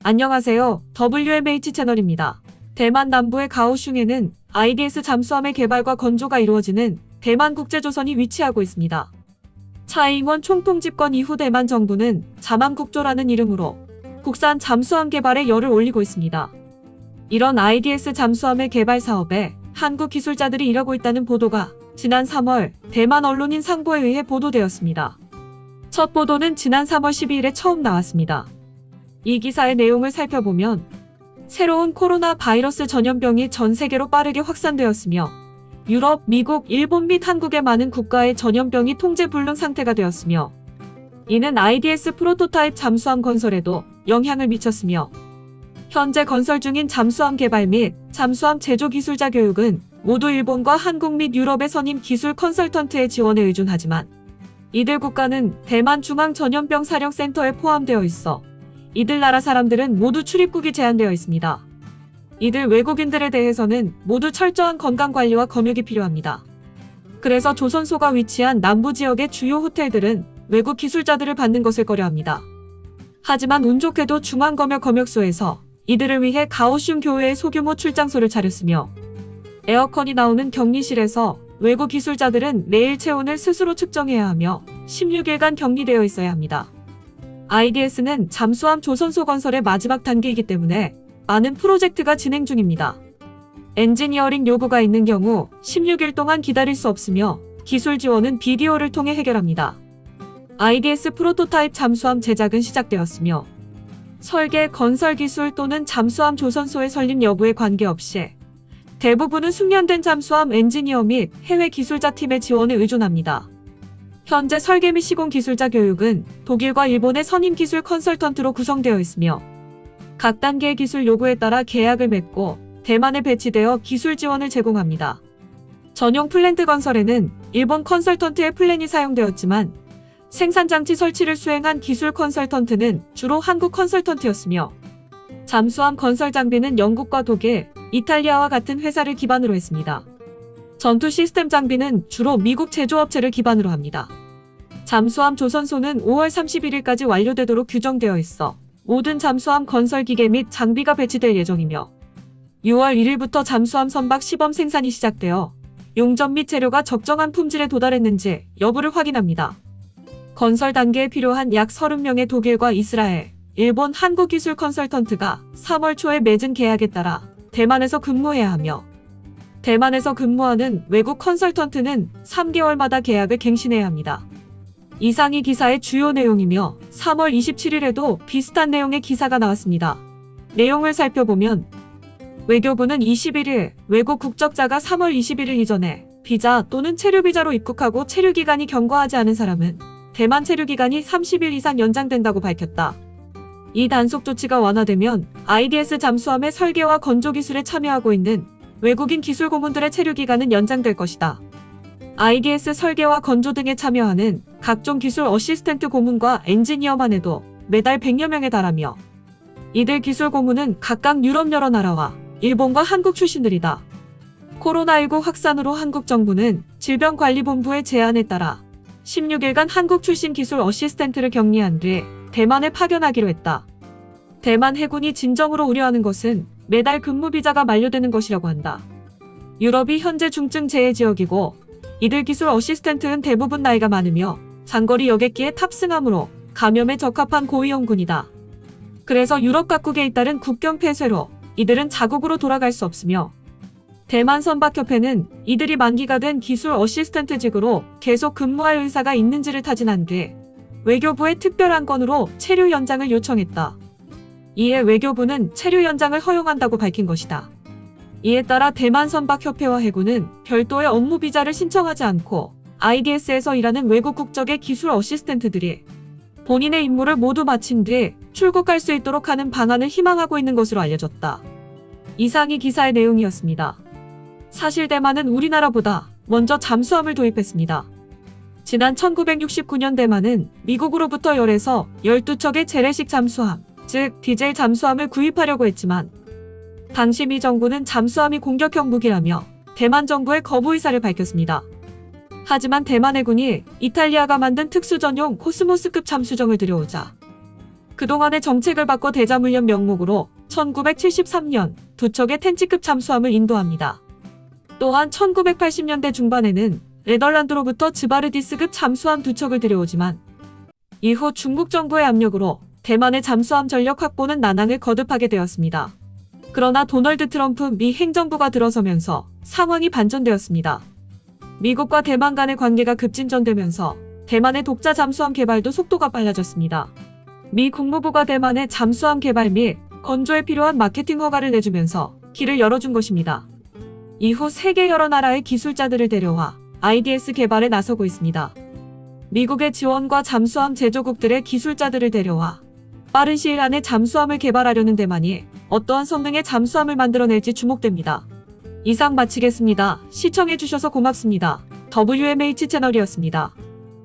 안녕하세요. WMH 채널입니다. 대만 남부의 가오슝에는 IDS 잠수함의 개발과 건조가 이루어지는 대만국제조선이 위치하고 있습니다. 차이잉원 총통 집권 이후 대만 정부는 잠암국조라는 이름으로 국산 잠수함 개발에 열을 올리고 있습니다. 이런 IDS 잠수함의 개발 사업에 한국 기술자들이 일하고 있다는 보도가 지난 3월 대만 언론인 상보에 의해 보도되었습니다. 첫 보도는 지난 3월 12일에 처음 나왔습니다. 이 기사의 내용을 살펴보면 새로운 코로나 바이러스 전염병이 전 세계로 빠르게 확산되었으며 유럽, 미국, 일본 및 한국의 많은 국가의 전염병이 통제 불능 상태가 되었으며 이는 IDS 프로토타입 잠수함 건설에도 영향을 미쳤으며 현재 건설 중인 잠수함 개발 및 잠수함 제조 기술자 교육은 모두 일본과 한국 및 유럽의 선임 기술 컨설턴트의 지원에 의존하지만 이들 국가는 대만 중앙전염병 사령센터에 포함되어 있어 이들 나라 사람들은 모두 출입국이 제한되어 있습니다. 이들 외국인들에 대해서는 모두 철저한 건강관리와 검역이 필요합니다. 그래서 조선소가 위치한 남부 지역의 주요 호텔들은 외국 기술자들을 받는 것을 꺼려합니다. 하지만 운 좋게도 중앙검역소에서 이들을 위해 가오슝 교외에 소규모 출장소를 차렸으며 에어컨이 나오는 격리실에서 외국 기술자들은 매일 체온을 스스로 측정해야 하며 16일간 격리되어 있어야 합니다. IDS는 잠수함 조선소 건설의 마지막 단계이기 때문에 많은 프로젝트가 진행 중입니다. 엔지니어링 요구가 있는 경우 16일 동안 기다릴 수 없으며 기술 지원은 비디오를 통해 해결합니다. IDS 프로토타입 잠수함 제작은 시작되었으며 설계, 건설 기술 또는 잠수함 조선소의 설립 여부에 관계없이 대부분은 숙련된 잠수함 엔지니어 및 해외 기술자 팀의 지원에 의존합니다. 현재 설계 및 시공 기술자 교육은 독일과 일본의 선임 기술 컨설턴트로 구성되어 있으며 각 단계의 기술 요구에 따라 계약을 맺고 대만에 배치되어 기술 지원을 제공합니다. 전용 플랜트 건설에는 일본 컨설턴트의 플랜이 사용되었지만 생산장치 설치를 수행한 기술 컨설턴트는 주로 한국 컨설턴트였으며 잠수함 건설 장비는 영국과 독일, 이탈리아와 같은 회사를 기반으로 했습니다. 전투 시스템 장비는 주로 미국 제조업체를 기반으로 합니다. 잠수함 조선소는 5월 31일까지 완료되도록 규정되어 있어 모든 잠수함 건설 기계 및 장비가 배치될 예정이며 6월 1일부터 잠수함 선박 시범 생산이 시작되어 용접 및 재료가 적정한 품질에 도달했는지 여부를 확인합니다. 건설 단계에 필요한 약 30명의 독일과 이스라엘, 일본, 한국 기술 컨설턴트가 3월 초에 맺은 계약에 따라 대만에서 근무해야 하며 대만에서 근무하는 외국 컨설턴트는 3개월마다 계약을 갱신해야 합니다. 이상이 기사의 주요 내용이며 3월 27일에도 비슷한 내용의 기사가 나왔습니다. 내용을 살펴보면 외교부는 21일 외국 국적자가 3월 21일 이전에 비자 또는 체류비자로 입국하고 체류기간이 경과하지 않은 사람은 대만 체류기간이 30일 이상 연장된다고 밝혔다. 이 단속 조치가 완화되면 IDS 잠수함의 설계와 건조 기술에 참여하고 있는 외국인 기술 고문들의 체류기간은 연장될 것이다. IDS 설계와 건조 등에 참여하는 각종 기술 어시스턴트 고문과 엔지니어만 해도 매달 100여 명에 달하며 이들 기술 고문은 각각 유럽 여러 나라와 일본과 한국 출신들이다. 코로나19 확산으로 한국 정부는 질병관리본부의 제안에 따라 16일간 한국 출신 기술 어시스턴트를 격리한 뒤 대만에 파견하기로 했다. 대만 해군이 진정으로 우려하는 것은 매달 근무 비자가 만료되는 것이라고 한다. 유럽이 현재 중증 재해 지역이고 이들 기술 어시스턴트는 대부분 나이가 많으며 장거리 여객기에 탑승함으로 감염에 적합한 고위험군이다. 그래서 유럽 각국에 잇따른 국경 폐쇄로 이들은 자국으로 돌아갈 수 없으며 대만 선박협회는 이들이 만기가 된 기술 어시스턴트직으로 계속 근무할 의사가 있는지를 타진한 뒤 외교부에 특별한 건으로 체류 연장을 요청했다. 이에 외교부는 체류 연장을 허용한다고 밝힌 것이다. 이에 따라 대만 선박협회와 해군은 별도의 업무 비자를 신청하지 않고 IDS에서 일하는 외국 국적의 기술 어시스턴트들이 본인의 임무를 모두 마친 뒤 출국할 수 있도록 하는 방안을 희망하고 있는 것으로 알려졌다. 이상이 기사의 내용이었습니다. 사실 대만은 우리나라보다 먼저 잠수함을 도입했습니다. 지난 1969년 대만은 미국으로부터 열에서 12척의 재래식 잠수함, 즉 디젤 잠수함을 구입하려고 했지만 당시 미 정부는 잠수함이 공격형 무기라며 대만 정부의 거부 의사를 밝혔습니다. 하지만 대만 해군이 이탈리아가 만든 특수 전용 코스모스급 잠수정을 들여오자 그동안의 정책을 바꿔 대자훈련 명목으로 1973년 두 척의 텐치급 잠수함을 인도합니다. 또한 1980년대 중반에는 네덜란드로부터 즈바르디스급 잠수함 두 척을 들여오지만 이후 중국 정부의 압력으로 대만의 잠수함 전력 확보는 난항을 거듭하게 되었습니다. 그러나 도널드 트럼프 미 행정부가 들어서면서 상황이 반전되었습니다. 미국과 대만 간의 관계가 급진전되면서 대만의 독자 잠수함 개발도 속도가 빨라졌습니다. 미 국무부가 대만의 잠수함 개발 및 건조에 필요한 마케팅 허가를 내주면서 길을 열어준 것입니다. 이후 세계 여러 나라의 기술자들을 데려와 IDS 개발에 나서고 있습니다. 미국의 지원과 잠수함 제조국들의 기술자들을 데려와 빠른 시일 안에 잠수함을 개발하려는 대만이 어떠한 성능의 잠수함을 만들어낼지 주목됩니다. 이상 마치겠습니다. 시청해주셔서 고맙습니다. WMH 채널이었습니다.